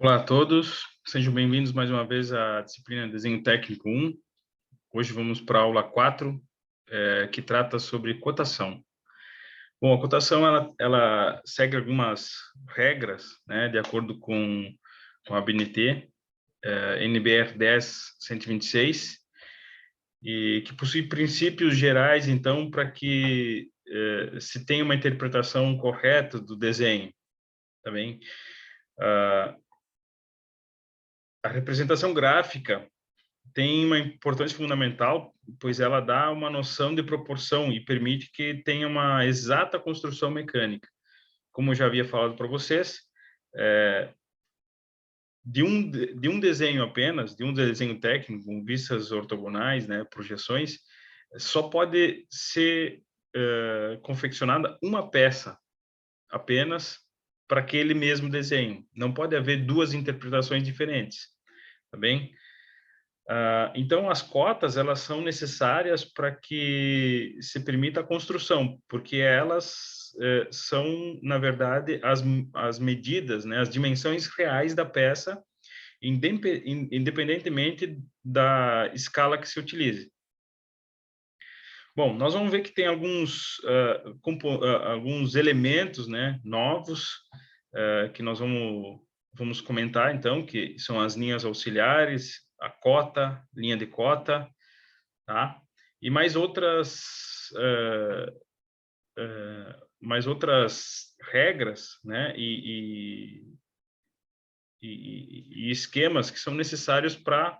Olá a todos, sejam bem-vindos mais uma vez à disciplina Desenho Técnico 1. Hoje vamos para a aula 4, que trata sobre cotação. Bom, a cotação ela segue algumas regras, né, de acordo com a BNT, NBR 10-126, e que possui princípios gerais, então, para que se tenha uma interpretação correta do desenho, tá bem? A representação gráfica tem uma importância fundamental, pois ela dá uma noção de proporção e permite que tenha uma exata construção mecânica. Como eu já havia falado para vocês, de um desenho apenas, de um desenho técnico, com vistas ortogonais, né, projeções, só pode ser confeccionada uma peça apenas para aquele mesmo desenho. Não pode haver duas interpretações diferentes, tá bem? Então, as cotas, elas são necessárias para que se permita a construção, porque elas são, na verdade, as medidas, né, as dimensões reais da peça, independentemente da escala que se utilize. Bom, nós vamos ver que tem alguns elementos, né, novos, que nós vamos comentar, então, que são as linhas auxiliares, a cota, linha de cota, tá? E mais outras regras, né? E esquemas que são necessários para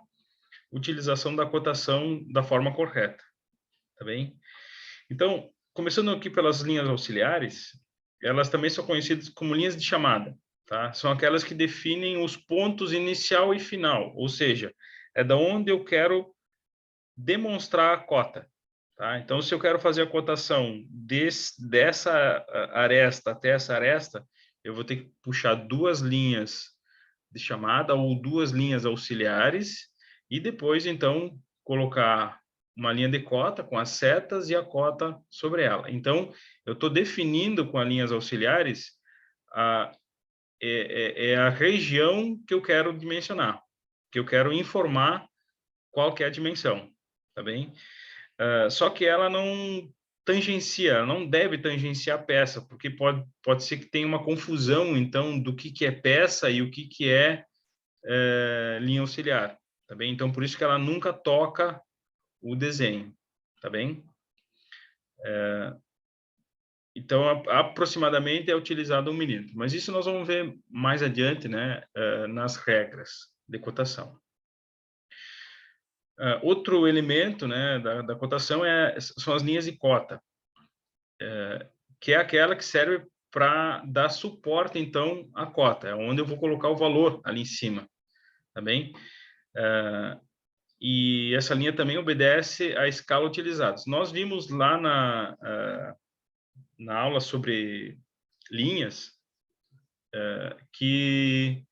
utilização da cotação da forma correta, tá bem? Então, começando aqui pelas linhas auxiliares, elas também são conhecidas como linhas de chamada, tá? São aquelas que definem os pontos inicial e final, ou seja, é da onde eu quero demonstrar a cota, tá? Então, se eu quero fazer a cotação dessa aresta até essa aresta, eu vou ter que puxar duas linhas de chamada ou duas linhas auxiliares e depois, então, colocar uma linha de cota com as setas e a cota sobre ela. Então, eu estou definindo com as linhas auxiliares a região que eu quero dimensionar, que eu quero informar qual que é a dimensão, tá bem? Só que ela não tangencia, não deve tangenciar a peça, porque pode ser que tenha uma confusão, então, do que é peça e o que é linha auxiliar, tá bem? Então, por isso que ela nunca toca o desenho, tá bem? Então, aproximadamente é utilizado 1 milímetro, mas isso nós vamos ver mais adiante, né, nas regras de cotação. Outro elemento, né, da cotação são as linhas de cota, que é aquela que serve para dar suporte, então, à cota, é onde eu vou colocar o valor ali em cima, tá bem? E essa linha também obedece à escala utilizada. Nós vimos lá na aula sobre linhas que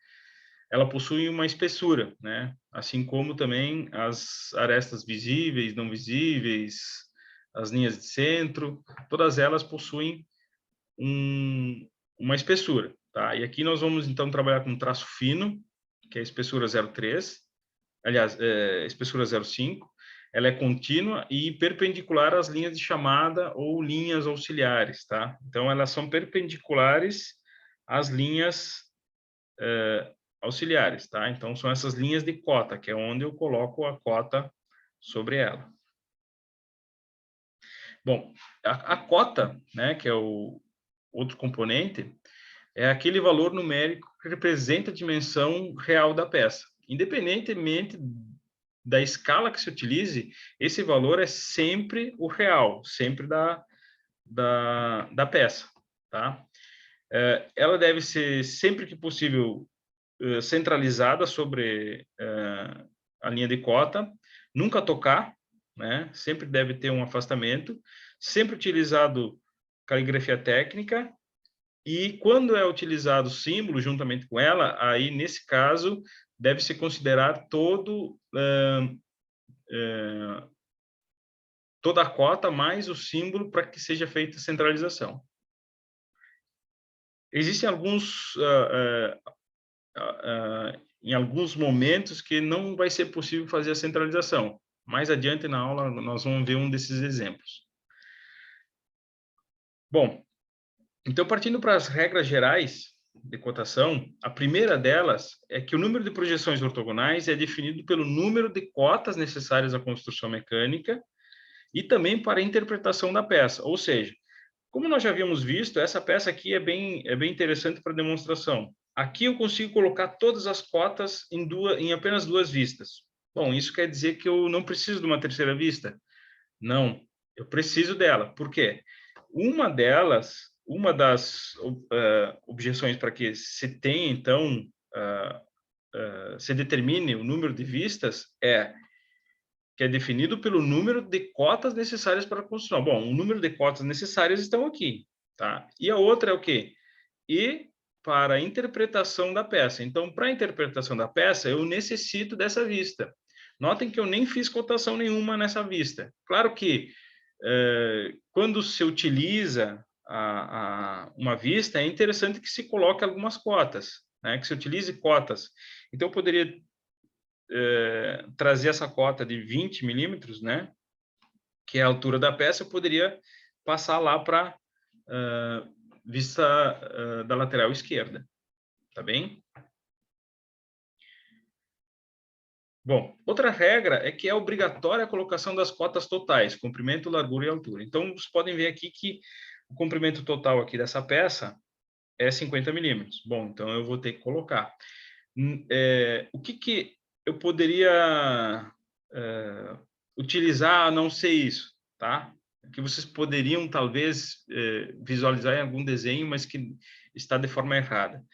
ela possui uma espessura, né? Assim como também as arestas visíveis, não visíveis, as linhas de centro, todas elas possuem uma espessura, tá? E aqui nós vamos então trabalhar com traço fino, que é a espessura 0,3, aliás, espessura 0,5, ela é contínua e perpendicular às linhas de chamada ou linhas auxiliares, tá? Então, elas são perpendiculares às linhas auxiliares, tá? Então, são essas linhas de cota, que é onde eu coloco a cota sobre ela. Bom, a cota, né, que é o outro componente, é aquele valor numérico que representa a dimensão real da peça. Independentemente da escala que se utilize, esse valor é sempre o real, sempre da peça, tá? Ela deve ser, sempre que possível, centralizada sobre a linha de cota, nunca tocar, né? Sempre deve ter um afastamento, sempre utilizado caligrafia técnica, e quando é utilizado símbolo juntamente com ela, aí, nesse caso, deve-se considerar toda a cota mais o símbolo para que seja feita a centralização. Existem em alguns momentos que não vai ser possível fazer a centralização. Mais adiante na aula, nós vamos ver um desses exemplos. Bom, então, partindo para as regras gerais de cotação, a primeira delas é que o número de projeções ortogonais é definido pelo número de cotas necessárias à construção mecânica e também para a interpretação da peça. Ou seja, como nós já havíamos visto, essa peça aqui é bem interessante para demonstração. Aqui eu consigo colocar todas as cotas em apenas duas vistas. Bom, isso quer dizer que eu não preciso de uma terceira vista? Não, eu preciso dela. Por quê? Uma das objeções para que se tenha, então, se determine o número de vistas que é definido pelo número de cotas necessárias para a construção. Bom, o número de cotas necessárias estão aqui, tá? E a outra é o quê? E para a interpretação da peça. Então, para a interpretação da peça, eu necessito dessa vista. Notem que eu nem fiz cotação nenhuma nessa vista. Claro que quando se utiliza uma vista, é interessante que se coloque algumas cotas, né? Que se utilize cotas. Então, eu poderia trazer essa cota de 20 milímetros, né? Que é a altura da peça, eu poderia passar lá para vista da lateral esquerda, tá bem? Bom, outra regra é que é obrigatória a colocação das cotas totais, comprimento, largura e altura. Então, vocês podem ver aqui que o comprimento total aqui dessa peça é 50 milímetros. Bom, então eu vou ter que colocar. O que eu poderia utilizar a não ser isso, tá? Que vocês poderiam, talvez, visualizar em algum desenho, mas que está de forma errada.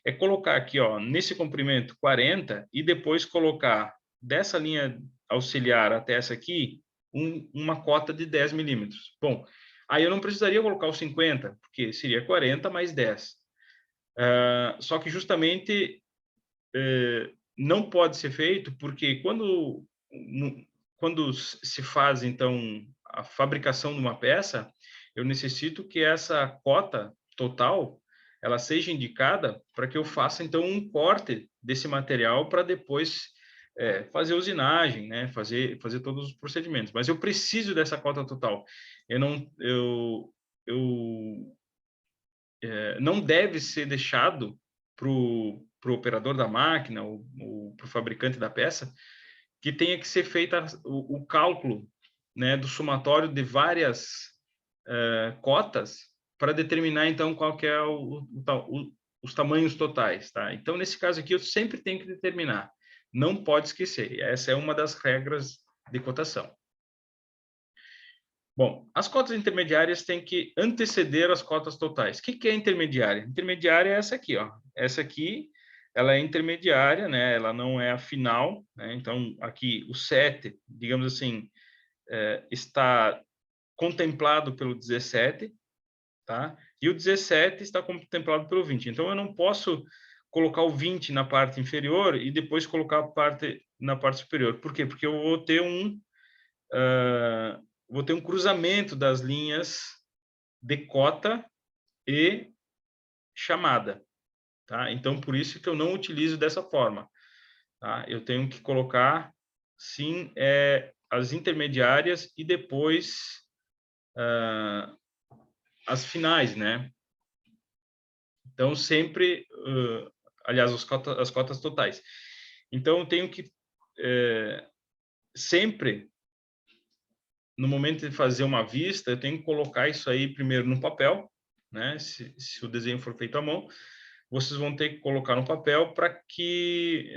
É colocar aqui, ó, nesse comprimento 40 e depois colocar dessa linha auxiliar até essa aqui uma cota de 10 milímetros. Bom, aí eu não precisaria colocar os 50, porque seria 40 mais 10. Só que justamente não pode ser feito porque quando se faz, então, a fabricação de uma peça, eu necessito que essa cota total ela seja indicada para que eu faça, então, um corte desse material para depois fazer usinagem, né? Fazer todos os procedimentos. Mas eu preciso dessa cota total. Não deve ser deixado para o operador da máquina ou para o fabricante da peça que tenha que ser feita o cálculo, né, do somatório de várias cotas para determinar, então, qual que é os tamanhos totais, tá? Então, nesse caso aqui, eu sempre tenho que determinar. Não pode esquecer. Essa é uma das regras de cotação. Bom, as cotas intermediárias têm que anteceder as cotas totais. O que é intermediária? Intermediária é essa aqui, ó. Essa aqui, ela é intermediária, né? Ela não é a final, né? Então, aqui o 7, digamos assim, está contemplado pelo 17, tá? E o 17 está contemplado pelo 20. Então, eu não posso colocar o 20 na parte inferior e depois colocar a parte na parte superior. Por quê? Porque eu vou ter um cruzamento das linhas de cota e chamada, tá? Então, por isso que eu não utilizo dessa forma, tá? Eu tenho que colocar, sim, as intermediárias e depois as finais, né? Então, sempre, aliás, as cotas totais. Então, eu tenho que sempre, no momento de fazer uma vista, eu tenho que colocar isso aí primeiro no papel, né? Se o desenho for feito à mão, vocês vão ter que colocar no papel para que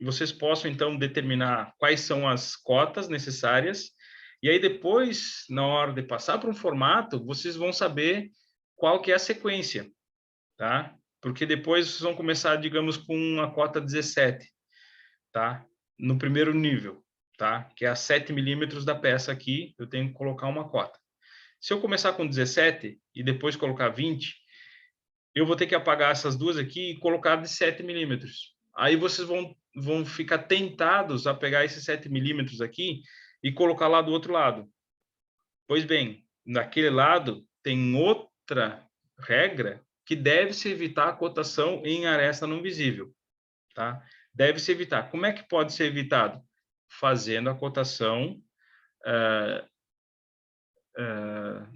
vocês possam, então, determinar quais são as cotas necessárias. E aí, depois, na hora de passar para um formato, vocês vão saber qual que é a sequência, tá? Porque depois vocês vão começar, digamos, com a cota 17, tá? No primeiro nível, tá? Que é a 7 milímetros da peça aqui, eu tenho que colocar uma cota. Se eu começar com 17 e depois colocar 20, eu vou ter que apagar essas duas aqui e colocar de 7 milímetros. Aí vocês vão ficar tentados a pegar esses 7 milímetros aqui e colocar lá do outro lado. Pois bem, naquele lado tem outra regra que deve-se evitar a cotação em aresta não visível, tá? Deve-se evitar. Como é que pode ser evitado? Fazendo a cotação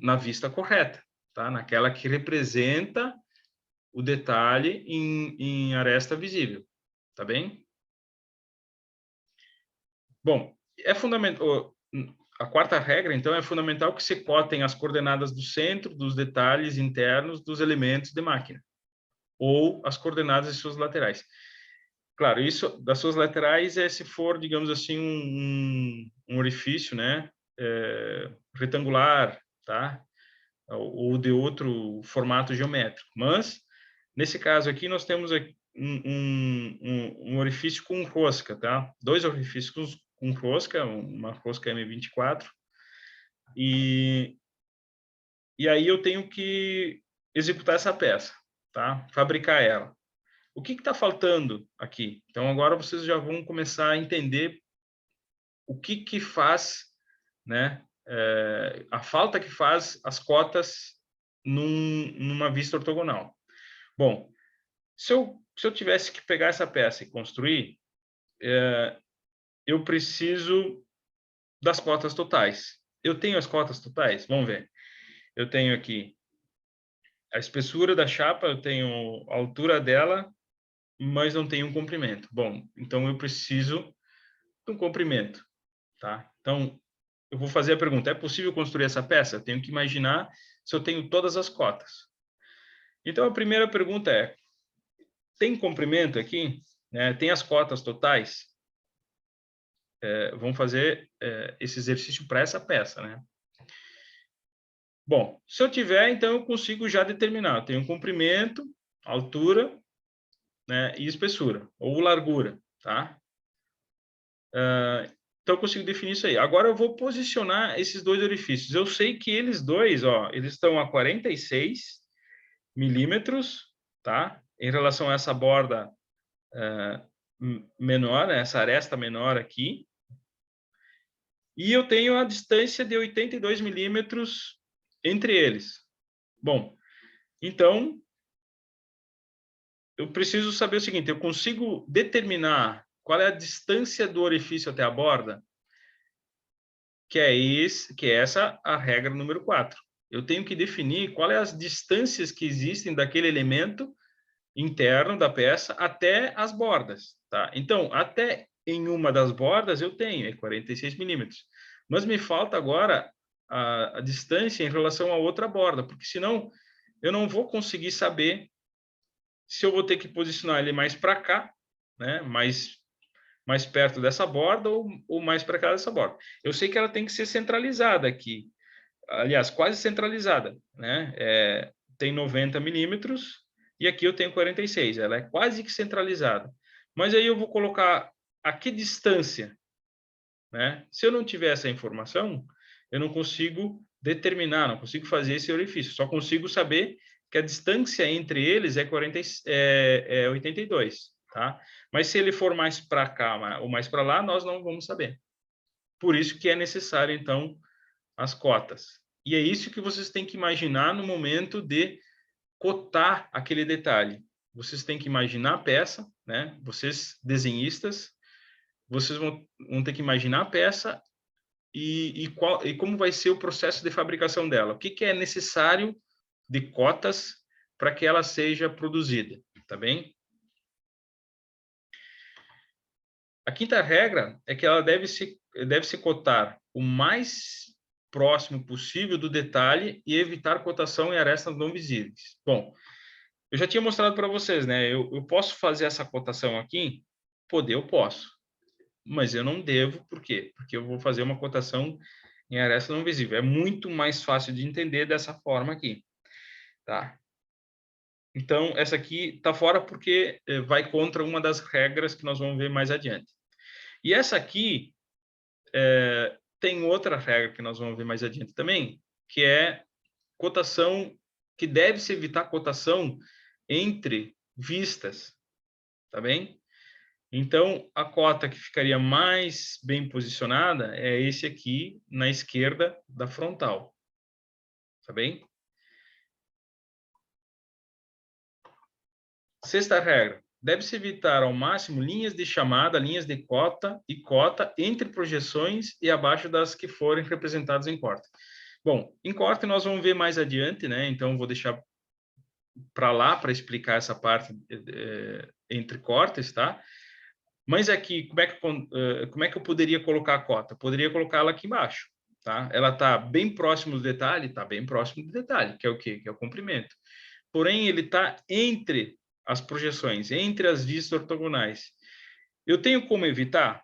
na vista correta, tá? Naquela que representa o detalhe em aresta visível, tá bem? Bom, é fundamental. A quarta regra, então, é fundamental que se cotem as coordenadas do centro, dos detalhes internos dos elementos de máquina, ou as coordenadas de suas laterais. Claro, isso das suas laterais é se for, digamos assim, um orifício, né, retangular, tá? Ou de outro formato geométrico. Mas, nesse caso aqui, nós temos um orifício com rosca, tá? Dois orifícios com rosca, uma rosca M24, e aí eu tenho que executar essa peça, tá? Fabricar ela. O que está faltando aqui? Então, agora vocês já vão começar a entender o que faz, né, a falta que faz as cotas numa vista ortogonal. Bom, se eu tivesse que pegar essa peça e construir, eu preciso das cotas totais. Eu tenho as cotas totais? Vamos ver. Eu tenho aqui a espessura da chapa, eu tenho a altura dela, mas não tenho um comprimento. Bom, então eu preciso de um comprimento, tá? Então, eu vou fazer a pergunta, é possível construir essa peça? Eu tenho que imaginar se eu tenho todas as cotas. Então, a primeira pergunta é, tem comprimento aqui? Tem as cotas totais? Vamos fazer esse exercício para essa peça, né? Bom, se eu tiver, então eu consigo já determinar. Eu tenho comprimento, altura, né, e espessura, ou largura, tá? Então eu consigo definir isso aí. Agora eu vou posicionar esses dois orifícios. Eu sei que eles dois, ó, eles estão a 46 milímetros, tá? Em relação a essa borda menor, né, essa aresta menor aqui. E eu tenho a distância de 82 milímetros entre eles. Bom, então eu preciso saber o seguinte, eu consigo determinar qual é a distância do orifício até a borda? Que é essa a regra número 4. Eu tenho que definir quais as distâncias que existem daquele elemento interno da peça até as bordas, tá? Então, até em uma das bordas eu tenho 46 milímetros, mas me falta agora a distância em relação a outra borda, porque senão eu não vou conseguir saber se eu vou ter que posicionar ele mais para cá, né? Mais perto dessa borda ou mais para cá dessa borda. Eu sei que ela tem que ser centralizada aqui, aliás, quase centralizada, né? Tem 90 milímetros e aqui eu tenho 46, ela é quase que centralizada. Mas aí eu vou colocar a que distância, né? Se eu não tiver essa informação, eu não consigo determinar, não consigo fazer esse orifício, só consigo saber que a distância entre eles é 82, tá? Mas se ele for mais para cá ou mais para lá, nós não vamos saber. Por isso que é necessário, então, as cotas. E é isso que vocês têm que imaginar no momento de cotar aquele detalhe. Vocês têm que imaginar a peça, né? Vocês, desenhistas, vocês vão ter que imaginar a peça e como vai ser o processo de fabricação dela. O que é necessário de cotas para que ela seja produzida, tá bem? A quinta regra é que ela deve se cotar o mais próximo possível do detalhe e evitar cotação em arestas não visíveis. Bom, eu já tinha mostrado para vocês, né? Eu posso fazer essa cotação aqui? Eu posso. Mas eu não devo, por quê? Porque eu vou fazer uma cotação em aresta não visível. É muito mais fácil de entender dessa forma aqui, tá? Então, essa aqui está fora porque vai contra uma das regras que nós vamos ver mais adiante. E essa aqui tem outra regra que nós vamos ver mais adiante também, que é cotação, que deve-se evitar cotação entre vistas, tá bem? Então, a cota que ficaria mais bem posicionada é esse aqui na esquerda da frontal, tá bem? Sexta regra, deve-se evitar ao máximo linhas de chamada, linhas de cota e cota entre projeções e abaixo das que forem representadas em corte. Bom, em corte nós vamos ver mais adiante, né? Então, vou deixar para lá para explicar essa parte entre cortes, tá? Mas aqui, como é que eu poderia colocar a cota? Poderia colocá-la aqui embaixo, tá? Ela está bem próximo do detalhe? Está bem próximo do detalhe, que é o quê? Que é o comprimento. Porém, ele está entre as projeções, entre as vistas ortogonais. Eu tenho como evitar?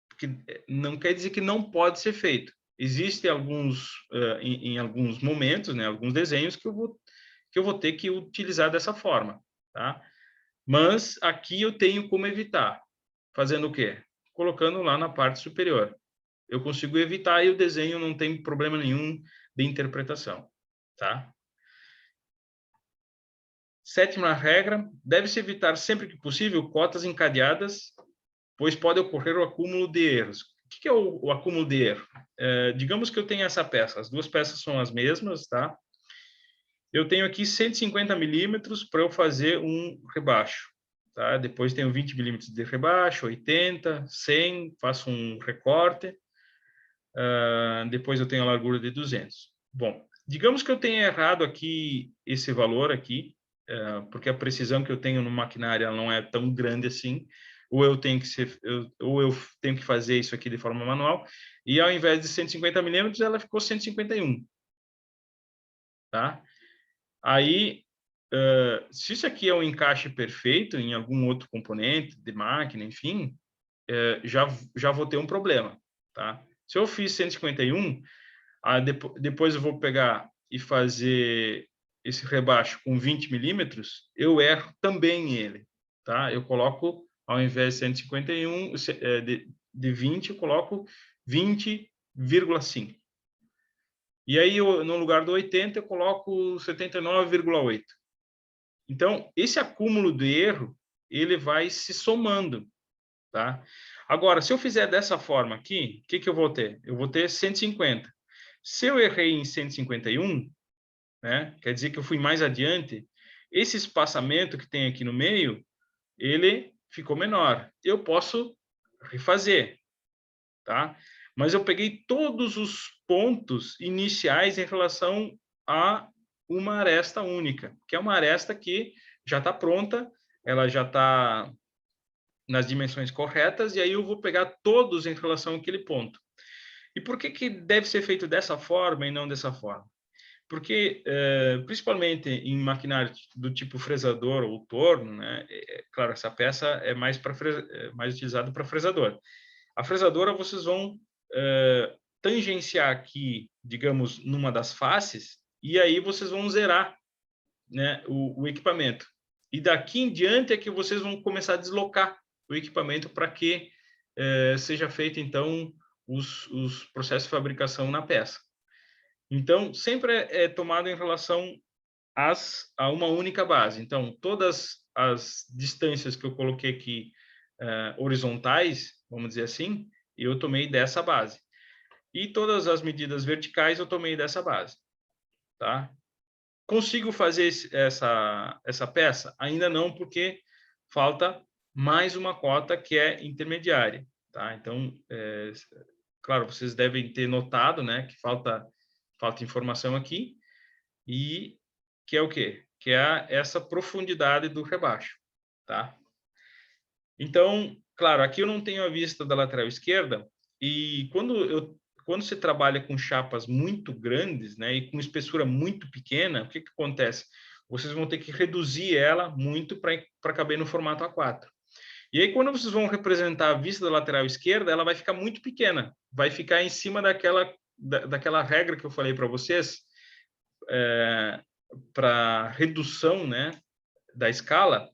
Porque não quer dizer que não pode ser feito. Existem alguns, em alguns momentos, né, alguns desenhos que eu vou ter que utilizar dessa forma, tá? Mas aqui eu tenho como evitar. Fazendo o quê? Colocando lá na parte superior. Eu consigo evitar e o desenho não tem problema nenhum de interpretação, tá? Sétima regra, deve-se evitar sempre que possível cotas encadeadas, pois pode ocorrer o acúmulo de erros. O que é o acúmulo de erro? Digamos que eu tenho essa peça, as duas peças são as mesmas, tá? Eu tenho aqui 150 milímetros para eu fazer um rebaixo, tá? Depois tenho 20 milímetros de rebaixo, 80, 100, faço um recorte, depois eu tenho a largura de 200. Bom, digamos que eu tenha errado aqui esse valor aqui, porque a precisão que eu tenho no maquinário ela não é tão grande assim, ou eu tenho que fazer isso aqui de forma manual, e ao invés de 150 milímetros, ela ficou 151, tá? Aí, se isso aqui é um encaixe perfeito em algum outro componente de máquina, enfim, já vou ter um problema, tá? Se eu fiz 151, depois eu vou pegar e fazer esse rebaixo com 20 milímetros, eu erro também ele, tá? Eu coloco, ao invés de 151, de 20, eu coloco 20,5. E aí, no lugar do 80, eu coloco 79,8. Então, esse acúmulo de erro, ele vai se somando, tá? Agora, se eu fizer dessa forma aqui, o que eu vou ter? Eu vou ter 150. Se eu errei em 151, né, quer dizer que eu fui mais adiante, esse espaçamento que tem aqui no meio, ele ficou menor. Eu posso refazer, tá? Mas eu peguei todos os pontos iniciais em relação a uma aresta única, que é uma aresta que já está pronta, ela já está nas dimensões corretas, e aí eu vou pegar todos em relação àquele ponto. E por que deve ser feito dessa forma e não dessa forma? Porque, principalmente em maquinário do tipo fresador ou torno, né, claro, essa peça é mais, mais utilizada para fresador. A fresadora, vocês vão tangenciar aqui, digamos, numa das faces, e aí vocês vão zerar, né, o equipamento. E daqui em diante é que vocês vão começar a deslocar o equipamento para que seja feito, então, os processos de fabricação na peça. Então, sempre é tomado em relação a uma única base. Então, todas as distâncias que eu coloquei aqui horizontais, vamos dizer assim, eu tomei dessa base. E todas as medidas verticais eu tomei dessa base, tá? Consigo fazer essa peça? Ainda não, porque falta mais uma cota que é intermediária, tá? Então, claro, vocês devem ter notado, né, que falta informação aqui, e que é o quê? Que é essa profundidade do rebaixo, tá? Então, claro, aqui eu não tenho a vista da lateral esquerda, e quando se trabalha com chapas muito grandes, né, e com espessura muito pequena, o que acontece? Vocês vão ter que reduzir ela muito para caber no formato A4. E aí, quando vocês vão representar a vista da lateral esquerda, ela vai ficar muito pequena, vai ficar em cima daquela regra que eu falei para vocês, para redução, né, da escala,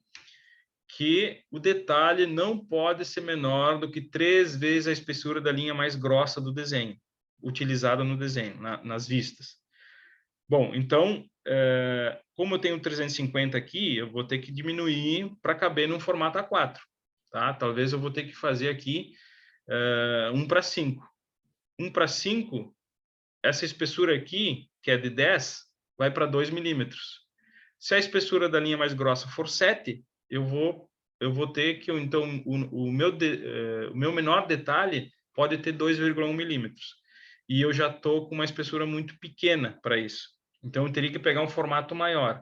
que o detalhe não pode ser menor do que 3 vezes a espessura da linha mais grossa do desenho, utilizada no desenho, nas vistas. Bom, então, como eu tenho 350 aqui, eu vou ter que diminuir para caber num formato A4. Tá? Talvez eu vou ter que fazer aqui 1:5. 1:5, essa espessura aqui, que é de 10, vai para 2 milímetros. Se a espessura da linha mais grossa for 7, eu vou ter que, então, o meu menor detalhe pode ter 2,1 milímetros. E eu já estou com uma espessura muito pequena para isso. Então, eu teria que pegar um formato maior.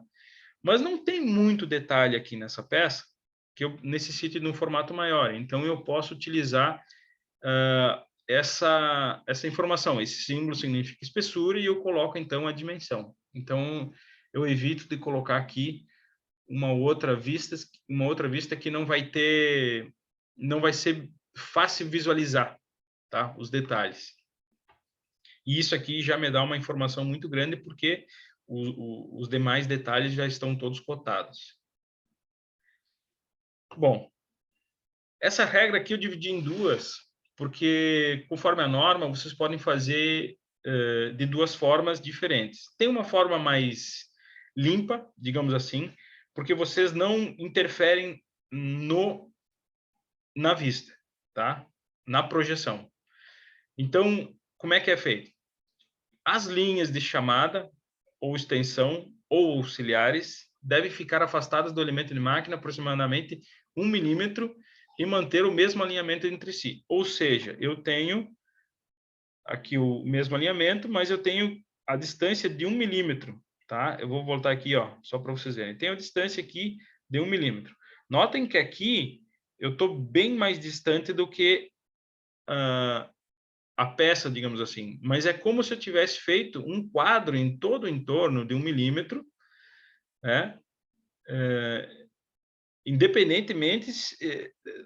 Mas não tem muito detalhe aqui nessa peça que eu necessite de um formato maior. Então, eu posso utilizar essa informação. Esse símbolo significa espessura e eu coloco, então, a dimensão. Então, eu evito de colocar aqui uma outra vista que não vai ser fácil visualizar, tá? Os detalhes. E isso aqui já me dá uma informação muito grande, porque os demais detalhes já estão todos cotados. Bom, essa regra aqui eu dividi em duas, porque conforme a norma, vocês podem fazer de duas formas diferentes. Tem uma forma mais limpa, digamos assim, porque vocês não interferem na vista, tá? Na projeção. Então, como é que é feito? As linhas de chamada ou extensão ou auxiliares devem ficar afastadas do elemento de máquina aproximadamente 1 milímetro e manter o mesmo alinhamento entre si. Ou seja, eu tenho aqui o mesmo alinhamento, mas eu tenho a distância de 1 milímetro, tá? Eu vou voltar aqui, ó, só para vocês verem. Tenho a distância aqui de 1 milímetro. Notem que aqui eu estou bem mais distante do que a peça, digamos assim. Mas é como se eu tivesse feito um quadro em todo o entorno de 1 milímetro, né? Independentemente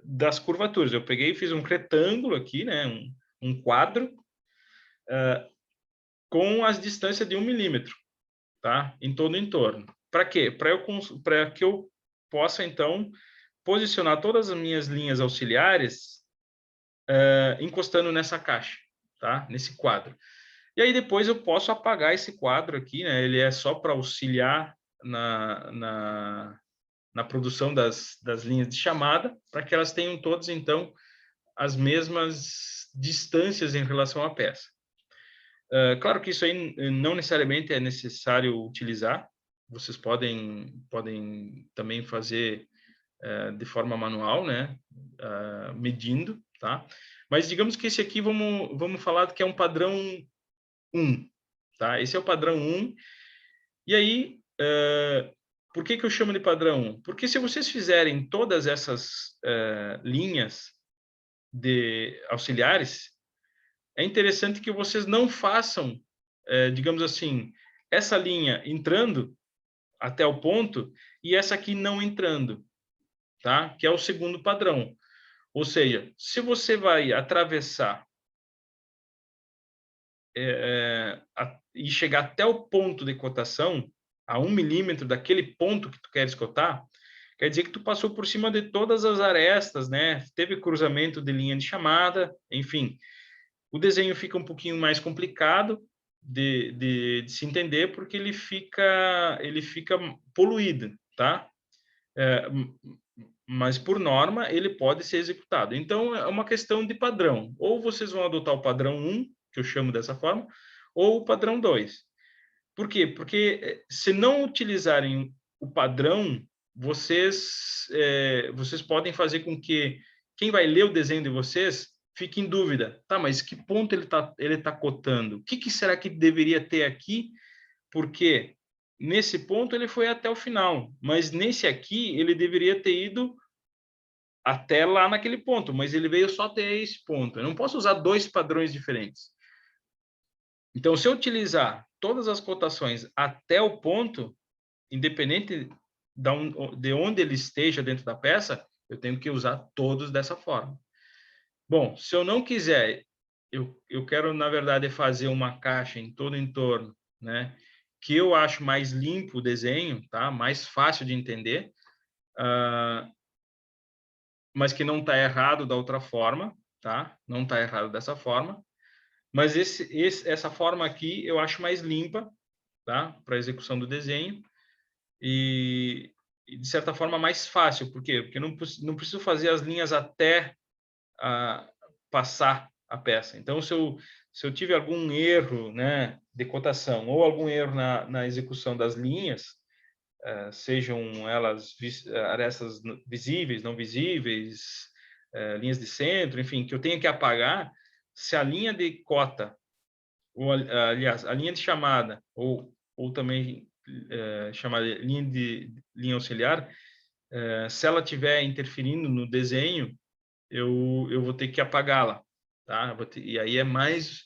das curvaturas. Eu peguei e fiz um retângulo aqui, né? Um quadro com as distâncias de 1 milímetro, tá? Em todo o entorno. Para quê? Para que eu possa, então, posicionar todas as minhas linhas auxiliares encostando nessa caixa, tá? Nesse quadro. E aí depois eu posso apagar esse quadro aqui, né? Ele é só para auxiliar na produção das linhas de chamada, para que elas tenham todas, então, as mesmas distâncias em relação à peça. Claro que isso aí não necessariamente é necessário utilizar, vocês podem também fazer de forma manual, né? Medindo, tá? Mas digamos que esse aqui, vamos falar que é um padrão 1, tá? Esse é o padrão 1, e aí, por que eu chamo de padrão 1? Porque se vocês fizerem todas essas linhas de auxiliares, é interessante que vocês não façam, digamos assim, essa linha entrando até o ponto e essa aqui não entrando, tá? Que é o segundo padrão. Ou seja, se você vai atravessar e chegar até o ponto de cotação, a 1 milímetro daquele ponto que tu queres cotar, quer dizer que tu passou por cima de todas as arestas, né? Teve cruzamento de linha de chamada, enfim. O desenho fica um pouquinho mais complicado de se entender, porque ele fica poluído, tá? Mas, por norma, ele pode ser executado. Então, é uma questão de padrão. Ou vocês vão adotar o padrão 1, que eu chamo dessa forma, ou o padrão 2. Por quê? Porque se não utilizarem o padrão, vocês podem fazer com que quem vai ler o desenho de vocês fique em dúvida. Tá, mas que ponto ele tá cotando? O que será que deveria ter aqui? Porque nesse ponto ele foi até o final, mas nesse aqui ele deveria ter ido até lá naquele ponto, mas ele veio só até esse ponto. Eu não posso usar dois padrões diferentes. Então, se eu utilizar todas as cotações até o ponto, independente de onde ele esteja dentro da peça, eu tenho que usar todos dessa forma. Bom, se eu não quiser, eu quero, na verdade, fazer uma caixa em todo o entorno, né? Que eu acho mais limpo o desenho, tá? Mais fácil de entender, mas que não está errado da outra forma, tá? Não está errado dessa forma. Mas essa forma aqui eu acho mais limpa, tá? Para execução do desenho e, de certa forma, mais fácil. Por quê? Porque não preciso fazer as linhas até passar a peça. Então, se eu tive algum erro, né, de cotação ou algum erro na execução das linhas, sejam elas arestas visíveis, não visíveis, linhas de centro, enfim, que eu tenha que apagar, se a linha de cota, ou aliás, a linha de chamada, ou também chamada linha auxiliar, se ela estiver interferindo no desenho, eu vou ter que apagá-la, tá? E aí é mais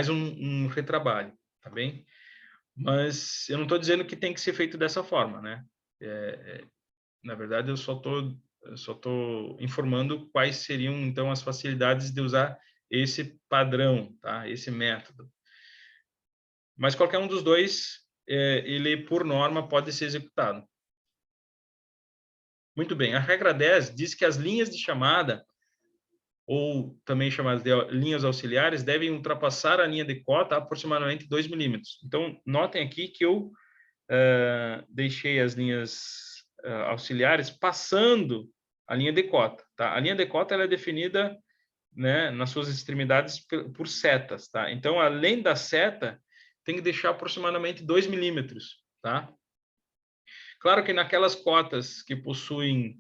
um retrabalho, tá bem? Mas eu não estou dizendo que tem que ser feito dessa forma, né? Na verdade, eu só tô informando quais seriam, então, as facilidades de usar esse padrão, tá? Esse método. Mas qualquer um dos dois, ele, por norma, pode ser executado. Muito bem. A regra 10 diz que as linhas de chamada, ou também chamadas de linhas auxiliares, devem ultrapassar a linha de cota a aproximadamente 2 milímetros. Então, notem aqui que eu deixei as linhas auxiliares passando a linha de cota. Tá? A linha de cota ela é definida, né, nas suas extremidades por setas. Tá? Então, além da seta, tem que deixar aproximadamente 2 milímetros. Tá? Claro que naquelas cotas que possuem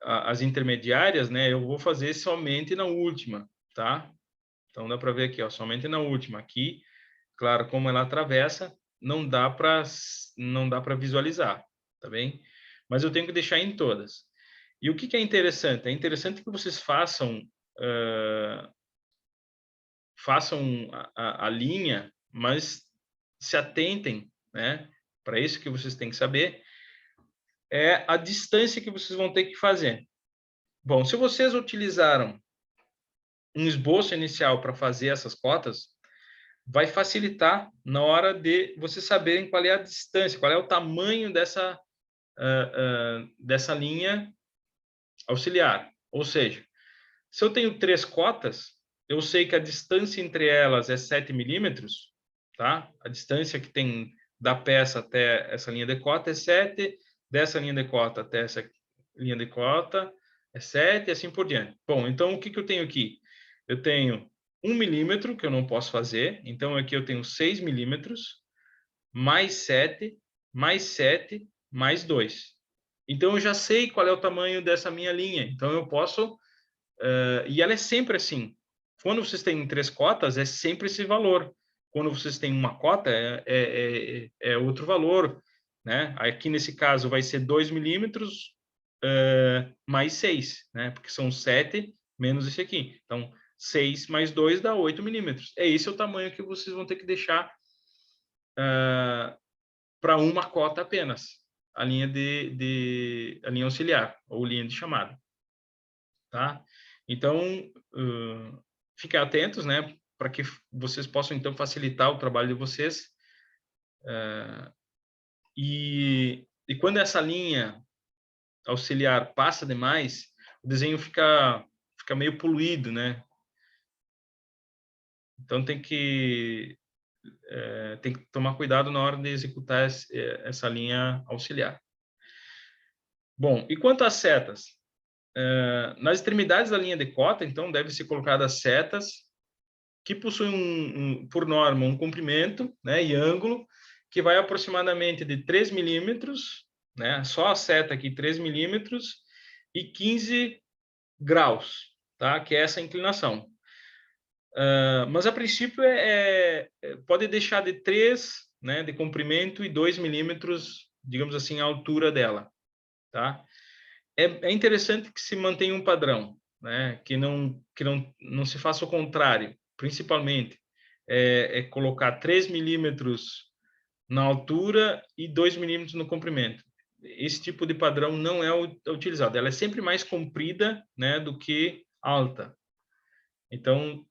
as intermediárias, né, eu vou fazer somente na última, tá? Então dá para ver aqui, ó, somente na última. Aqui, claro, como ela atravessa, não dá para visualizar, tá bem? Mas eu tenho que deixar em todas. E o que é interessante? É interessante que vocês façam a linha, mas se atentem, né? Para isso que vocês têm que saber é a distância que vocês vão ter que fazer. Bom, se vocês utilizaram um esboço inicial para fazer essas cotas, vai facilitar na hora de vocês saberem qual é a distância, qual é o tamanho dessa linha auxiliar. Ou seja, se eu tenho 3 cotas, eu sei que a distância entre elas é 7 milímetros, tá? A distância que tem da peça até essa linha de cota é 7, dessa linha de cota até essa linha de cota é 7 e assim por diante. Bom, então o que eu tenho aqui? Eu tenho 1 milímetro, que eu não posso fazer, então aqui eu tenho 6 milímetros, mais 7, mais 7, mais 2. Então eu já sei qual é o tamanho dessa minha linha, então eu posso e ela é sempre assim. Quando vocês têm 3 cotas, é sempre esse valor. Quando vocês têm uma cota, é outro valor. Né? Aqui, nesse caso, vai ser 2 milímetros mais 6, né? Porque são 7 menos esse aqui. Então, 6 mais 2 dá 8 milímetros. Esse o tamanho que vocês vão ter que deixar para uma cota apenas. A linha a linha auxiliar, ou linha de chamada. Tá? Então, fiquem atentos, né, para que vocês possam, então, facilitar o trabalho de vocês. E quando essa linha auxiliar passa demais, o desenho fica meio poluído, né? Então, tem que tomar cuidado na hora de executar essa linha auxiliar. Bom, e quanto às setas? Nas extremidades da linha de cota, então, devem ser colocadas setas que possuem, por norma, um comprimento, né, e ângulo que vai aproximadamente de 3 milímetros, né, só a seta aqui 3 milímetros e 15 graus, tá, que é essa inclinação. Mas a princípio pode deixar de 3, né, de comprimento e 2 milímetros, digamos assim, a altura dela, tá? É interessante que se mantenha um padrão, né, que não se faça o contrário, principalmente colocar 3 milímetros na altura e 2 milímetros no comprimento. Esse tipo de padrão não é utilizado. Ela é sempre mais comprida, né, do que alta. Então,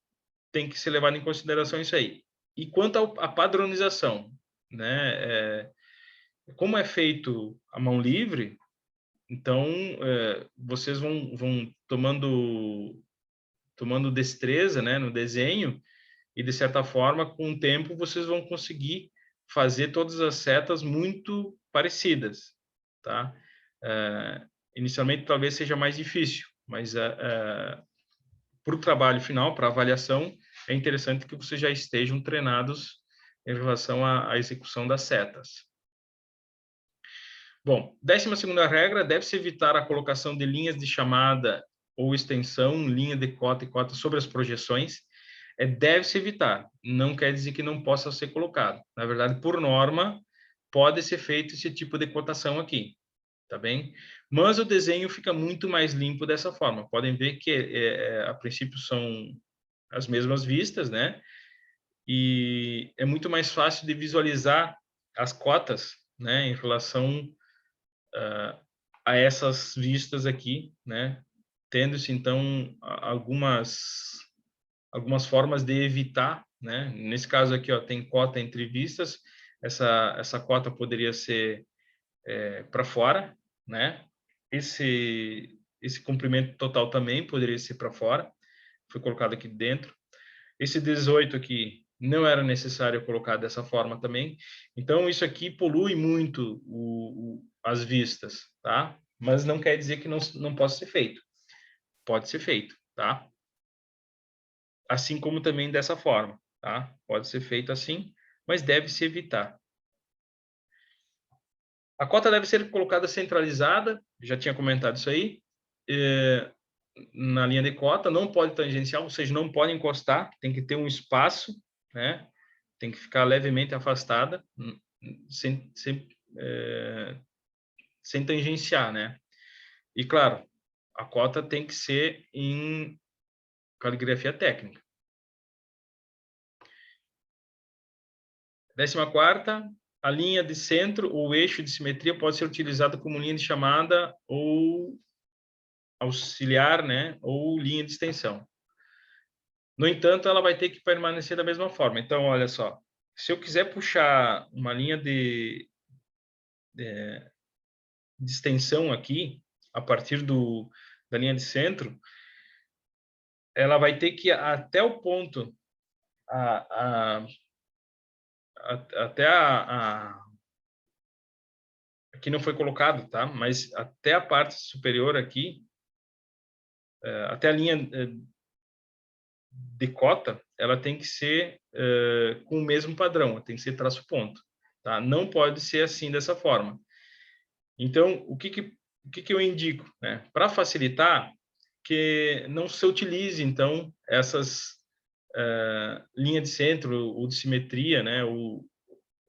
tem que ser levado em consideração isso aí. E quanto à padronização, né, como é feito a mão livre, então vocês vão tomando destreza, né, no desenho, e de certa forma, com o tempo, vocês vão conseguir fazer todas as setas muito parecidas, tá? Inicialmente talvez seja mais difícil, mas para o trabalho final, para a avaliação, é interessante que vocês já estejam treinados em relação à execução das setas. Bom, 12ª regra, deve-se evitar a colocação de linhas de chamada ou extensão, linha de cota e cota sobre as projeções. Deve-se evitar, não quer dizer que não possa ser colocado. Na verdade, por norma, pode ser feito esse tipo de cotação aqui, tá bem? Mas o desenho fica muito mais limpo dessa forma. Podem ver que, a princípio, são as mesmas vistas, né? E é muito mais fácil de visualizar as cotas, né, em relação a essas vistas aqui, né? Tendo-se, então, algumas formas de evitar, né? Nesse caso aqui, ó, tem cota entre vistas, essa cota poderia ser para fora, né? Esse comprimento total também poderia ser para fora, foi colocado aqui dentro. Esse 18 aqui não era necessário colocar dessa forma também. Então, isso aqui polui muito as vistas, tá? Mas não quer dizer que não possa ser feito. Pode ser feito, tá? Assim como também dessa forma, tá? Pode ser feito assim, mas deve se evitar. A cota deve ser colocada centralizada, já tinha comentado isso aí, na linha de cota, não pode tangencial, ou seja, não pode encostar, tem que ter um espaço, né? Tem que ficar levemente afastada, sem tangenciar, né? E, claro, a cota tem que ser em caligrafia técnica. 14ª, a linha de centro ou eixo de simetria pode ser utilizada como linha de chamada ou auxiliar, né? Ou linha de extensão. No entanto, ela vai ter que permanecer da mesma forma. Então, olha só, se eu quiser puxar uma linha de extensão aqui, a partir da linha de centro, ela vai ter que ir até o ponto, até aqui não foi colocado, tá? Mas até a parte superior aqui, até a linha de cota, ela tem que ser com o mesmo padrão, tem que ser traço ponto, tá? Não pode ser assim dessa forma. Então, o que eu indico, né? Para facilitar, que não se utilize então essas linha de centro ou de simetria, né? Ou,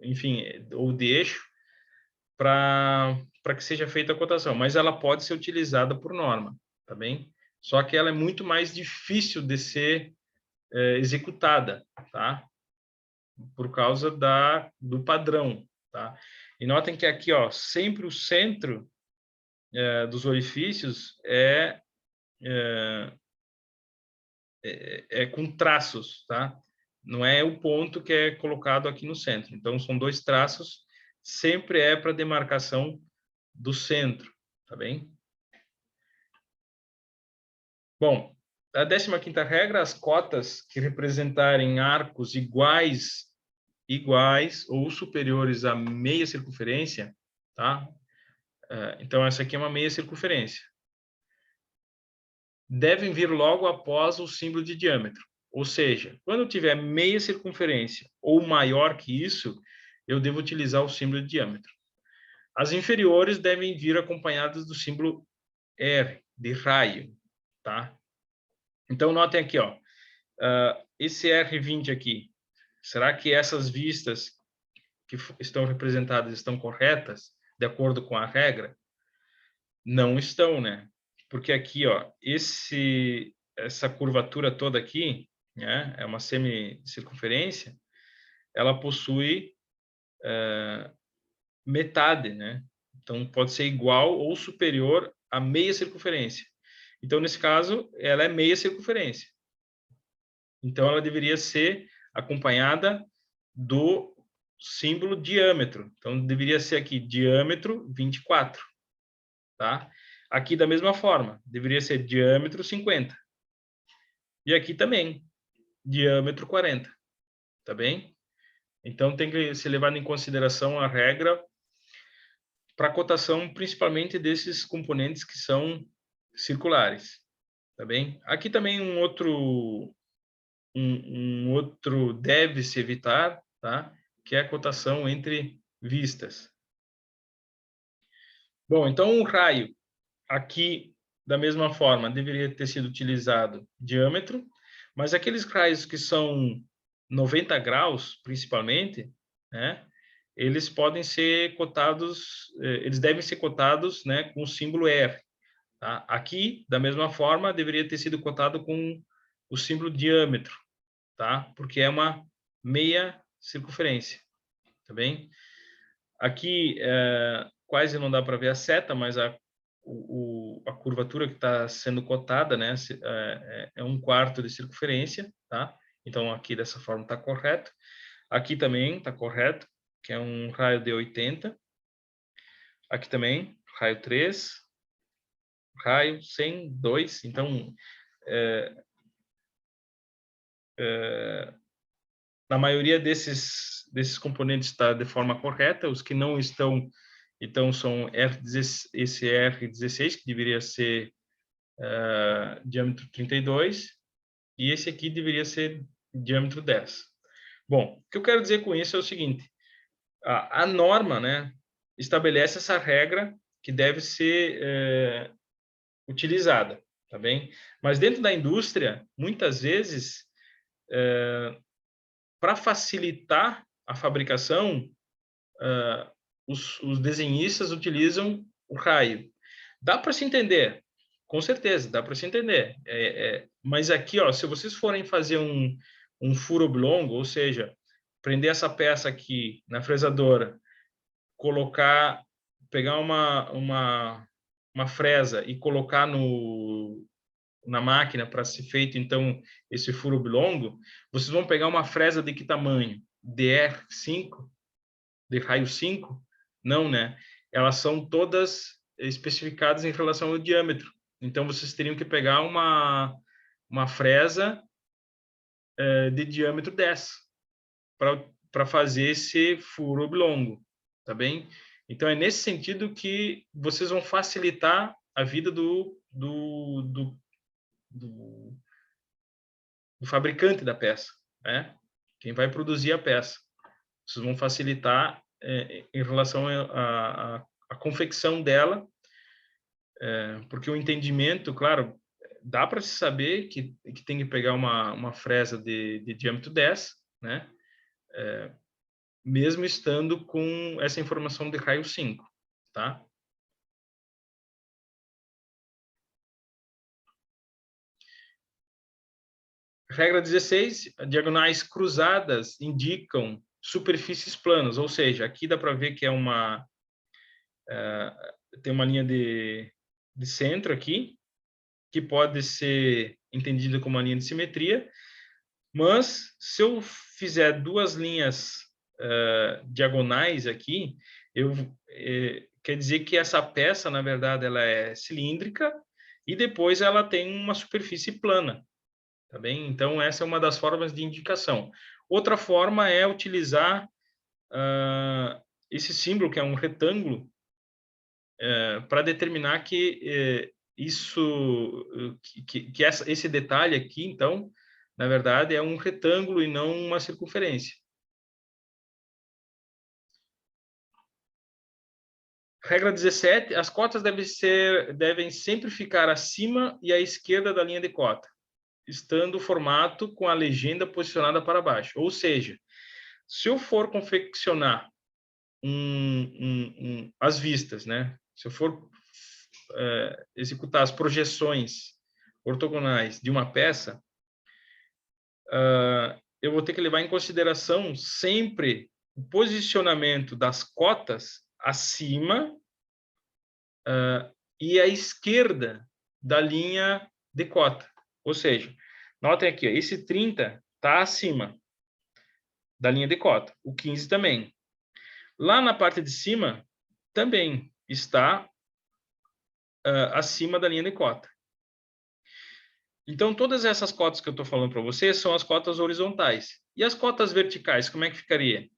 enfim, ou de eixo, para que seja feita a cotação, mas ela pode ser utilizada por norma, tá bem? Só que ela é muito mais difícil de ser executada, tá? Por causa do padrão, tá? E notem que aqui, ó, sempre o centro dos orifícios é com traços, tá? Não é o ponto que é colocado aqui no centro. Então, são dois traços, sempre é para demarcação do centro, tá bem? Bom, a 15ª regra, as cotas que representarem arcos iguais ou superiores a meia circunferência, tá? Então, essa aqui é uma meia circunferência. Devem vir logo após o símbolo de diâmetro. Ou seja, quando eu tiver meia circunferência ou maior que isso, eu devo utilizar o símbolo de diâmetro. As inferiores devem vir acompanhadas do símbolo R, de raio, tá? Então, notem aqui, ó, esse R20 aqui, será que essas vistas que estão representadas estão corretas, de acordo com a regra? Não estão, né? Porque aqui, ó, essa curvatura toda aqui, né, é uma semicircunferência, ela possui metade, né? Então, pode ser igual ou superior a meia circunferência. Então, nesse caso, ela é meia circunferência. Então, ela deveria ser acompanhada do símbolo diâmetro. Então, deveria ser aqui diâmetro 24, tá? Aqui, da mesma forma, deveria ser diâmetro 50. E aqui também, diâmetro 40, tá bem? Então, tem que ser levado em consideração a regra para cotação, principalmente desses componentes que são circulares, tá bem? Aqui também um outro deve-se evitar, tá? Que é a cotação entre vistas. Bom, então o raio aqui, da mesma forma, deveria ter sido utilizado diâmetro, mas aqueles raios que são 90 graus, principalmente, né, eles podem ser cotados, eles devem ser cotados, né, com o símbolo R. Tá? Aqui, da mesma forma, deveria ter sido cotado com o símbolo diâmetro, tá? Porque é uma meia circunferência, tá bem? Aqui quase não dá para ver a seta, mas a curvatura que está sendo cotada, né, é 1/4 de circunferência, tá? Então aqui dessa forma está correto. Aqui também está correto, que é um raio de 80. Aqui também, raio 3, raio 100, 2. Então, na maioria desses componentes está de forma correta. Os que não estão, então, são esse R16, que deveria ser diâmetro 32, e esse aqui deveria ser diâmetro 10. Bom, o que eu quero dizer com isso é o seguinte: a norma, né, estabelece essa regra que deve ser utilizada, tá bem? Mas dentro da indústria, muitas vezes, para facilitar a fabricação, os desenhistas utilizam o raio. Dá para se entender, com certeza, dá para se entender. Mas aqui, ó, se vocês forem fazer um furo oblongo, ou seja, prender essa peça aqui na fresadora, pegar uma fresa e colocar na máquina para ser feito, então, esse furo oblongo, vocês vão pegar uma fresa de que tamanho? DR5? De raio 5? Não, né? Elas são todas especificadas em relação ao diâmetro. Então, vocês teriam que pegar uma fresa de diâmetro 10 para fazer esse furo oblongo, tá bem? Então, é nesse sentido que vocês vão facilitar a vida do fabricante da peça, né? Quem vai produzir a peça. Vocês vão facilitar em relação à confecção dela, porque o entendimento, claro, dá para se saber que tem que pegar uma fresa de diâmetro 10, né? Mesmo estando com essa informação de raio 5, tá? Regra 16, diagonais cruzadas indicam superfícies planas, ou seja, aqui dá para ver que tem uma linha de centro aqui, que pode ser entendida como uma linha de simetria, mas se eu fizer duas linhas diagonais aqui, quer dizer que essa peça, na verdade, ela é cilíndrica e depois ela tem uma superfície plana, tá bem? Então, essa é uma das formas de indicação. Outra forma é utilizar esse símbolo, que é um retângulo, para determinar que esse detalhe aqui, então, na verdade, é um retângulo e não uma circunferência. Regra 17, as cotas devem sempre ficar acima e à esquerda da linha de cota, estando o formato com a legenda posicionada para baixo. Ou seja, se eu for confeccionar as vistas, né? Se eu for executar as projeções ortogonais de uma peça, eu vou ter que levar em consideração sempre o posicionamento das cotas acima e à esquerda da linha de cota. Ou seja, notem aqui, ó, esse 30 está acima da linha de cota, o 15 também. Lá na parte de cima, também está acima da linha de cota. Então, todas essas cotas que eu estou falando para vocês são as cotas horizontais. E as cotas verticais, como é que ficaria?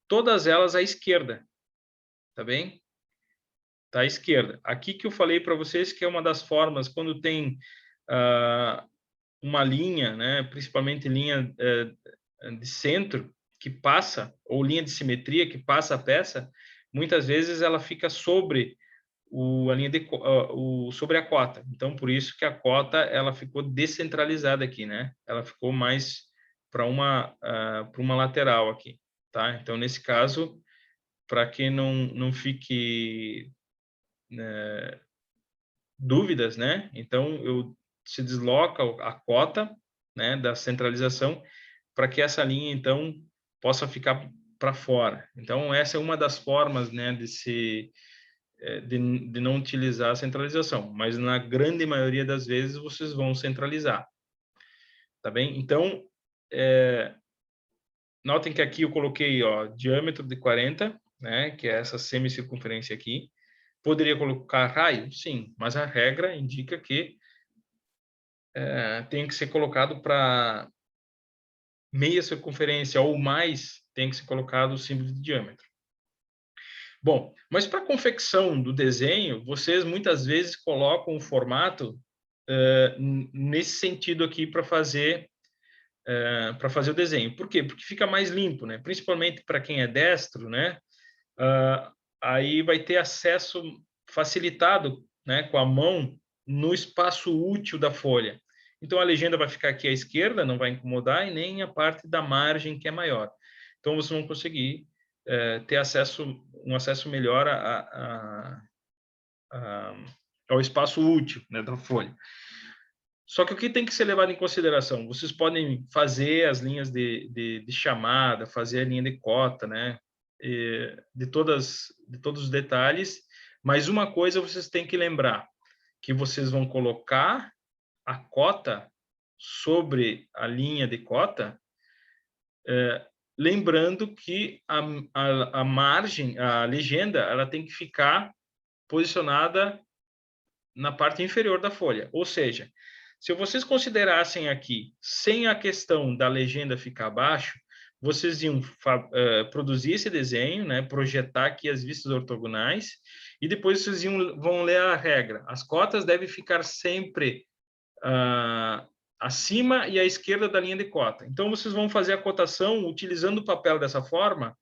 Todas elas à esquerda, tá bem? Tá à esquerda. Aqui que eu falei para vocês que é uma das formas, quando tem uma linha, né, principalmente linha de centro, que passa, ou linha de simetria que passa a peça, muitas vezes ela fica sobre a linha sobre a cota. Então, por isso que a cota ela ficou descentralizada aqui, né? Ela ficou mais para uma lateral aqui, tá? Então, nesse caso, para que não fique, né, dúvidas, né? Então, se desloca a cota, né, da centralização para que essa linha, então, possa ficar para fora. Então, essa é uma das formas, né, de não utilizar a centralização, mas na grande maioria das vezes vocês vão centralizar, tá bem? Então, notem que aqui eu coloquei, ó, diâmetro de 40, né, que é essa semicircunferência aqui. Poderia colocar raio? Sim, mas a regra indica que tem que ser colocado para meia circunferência ou mais, tem que ser colocado o símbolo de diâmetro. Bom, mas para a confecção do desenho, vocês muitas vezes colocam o formato nesse sentido aqui para fazer o desenho. Por quê? Porque fica mais limpo, né? Principalmente para quem é destro, né? Aí vai ter acesso facilitado, né, com a mão no espaço útil da folha. Então a legenda vai ficar aqui à esquerda, não vai incomodar, e nem a parte da margem que é maior. Então vocês vão conseguir ter um acesso melhor ao espaço útil, né, da folha. Só que o que tem que ser levado em consideração? Vocês podem fazer as linhas de chamada, fazer a linha de cota, né? De todos os detalhes, mas uma coisa vocês têm que lembrar, que vocês vão colocar a cota sobre a linha de cota, lembrando que a margem, a legenda, ela tem que ficar posicionada na parte inferior da folha. Ou seja, se vocês considerassem aqui, sem a questão da legenda ficar abaixo, vocês iam produzir esse desenho, né, projetar aqui as vistas ortogonais, e depois vocês vão ler a regra. As cotas devem ficar sempre acima e à esquerda da linha de cota. Então, vocês vão fazer a cotação utilizando o papel dessa forma,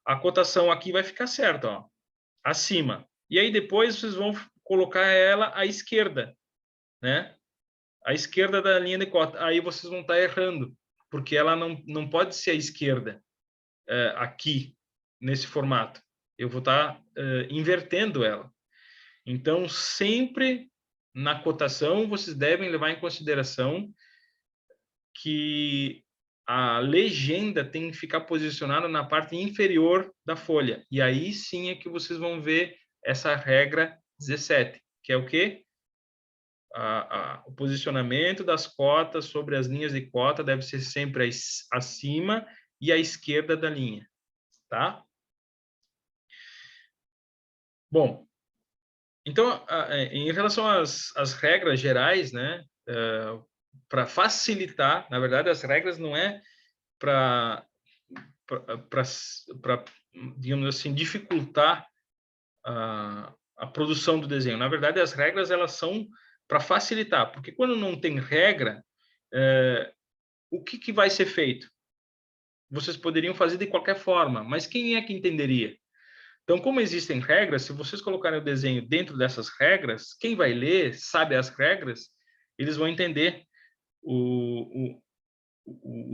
a cotação aqui vai ficar certa, ó, acima. E aí depois vocês vão colocar ela à esquerda, né? À esquerda da linha de cota. Aí vocês vão estar errando, porque ela não pode ser à esquerda aqui, nesse formato. Eu vou estar invertendo ela. Então, sempre na cotação, vocês devem levar em consideração que a legenda tem que ficar posicionada na parte inferior da folha. E aí sim é que vocês vão ver essa regra 17, que é o quê? O posicionamento das cotas sobre as linhas de cota deve ser sempre acima e à esquerda da linha, tá? Bom, então, em relação às regras gerais, né, para facilitar, na verdade, as regras não é para, digamos assim, dificultar a produção do desenho. Na verdade, as regras elas são para facilitar, porque quando não tem regra, o que vai ser feito? Vocês poderiam fazer de qualquer forma, mas quem é que entenderia? Então, como existem regras, se vocês colocarem o desenho dentro dessas regras, quem vai ler, sabe as regras, eles vão entender o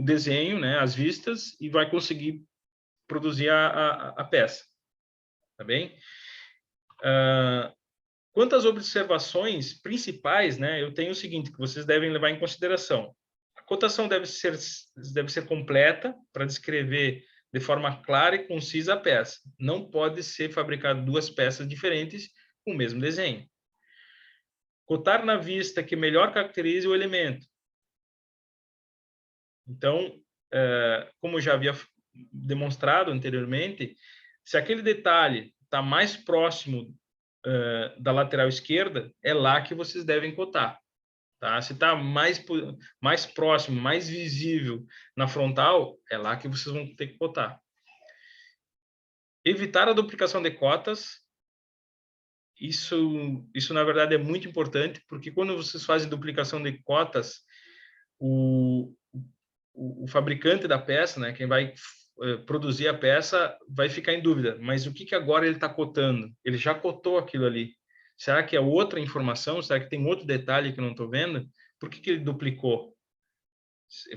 desenho, né, as vistas, e vai conseguir produzir a peça. Tá bem? Quanto às observações principais, né, eu tenho o seguinte, que vocês devem levar em consideração. A cotação deve ser completa para descrever de forma clara e concisa a peça. Não pode ser fabricado duas peças diferentes com o mesmo desenho. Cotar na vista que melhor caracterize o elemento. Então, como eu já havia demonstrado anteriormente, se aquele detalhe está mais próximo da lateral esquerda, é lá que vocês devem cotar. Tá? Se está mais próximo, mais visível na frontal, é lá que vocês vão ter que cotar. Evitar a duplicação de cotas. Isso na verdade é muito importante, porque quando vocês fazem duplicação de cotas, o fabricante da peça, né, quem vai produzir a peça, vai ficar em dúvida. Mas o que agora ele está cotando? Ele já cotou aquilo ali. Será que é outra informação? Será que tem outro detalhe que eu não estou vendo? Por que ele duplicou?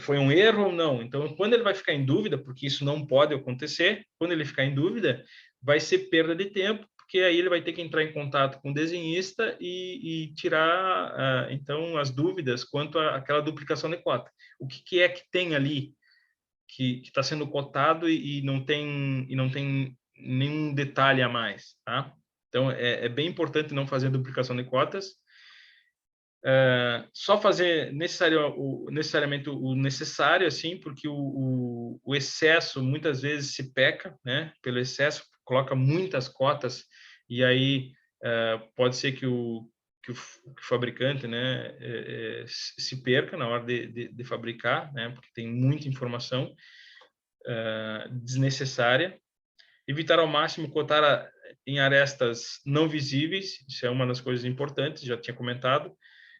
Foi um erro ou não? Então, quando ele vai ficar em dúvida, porque isso não pode acontecer, quando ele ficar em dúvida, vai ser perda de tempo, porque aí ele vai ter que entrar em contato com o desenhista e tirar, então, as dúvidas quanto àquela duplicação de cota. O que é que tem ali que está sendo cotado e não tem nenhum detalhe a mais, tá? Então, é bem importante não fazer duplicação de cotas. Só fazer necessariamente o necessário, assim, porque o excesso muitas vezes se peca, né? Pelo excesso, coloca muitas cotas e aí pode ser que o fabricante, né, se perca na hora de fabricar, né? Porque tem muita informação desnecessária. Evitar ao máximo cotar em arestas não visíveis, isso é uma das coisas importantes, já tinha comentado.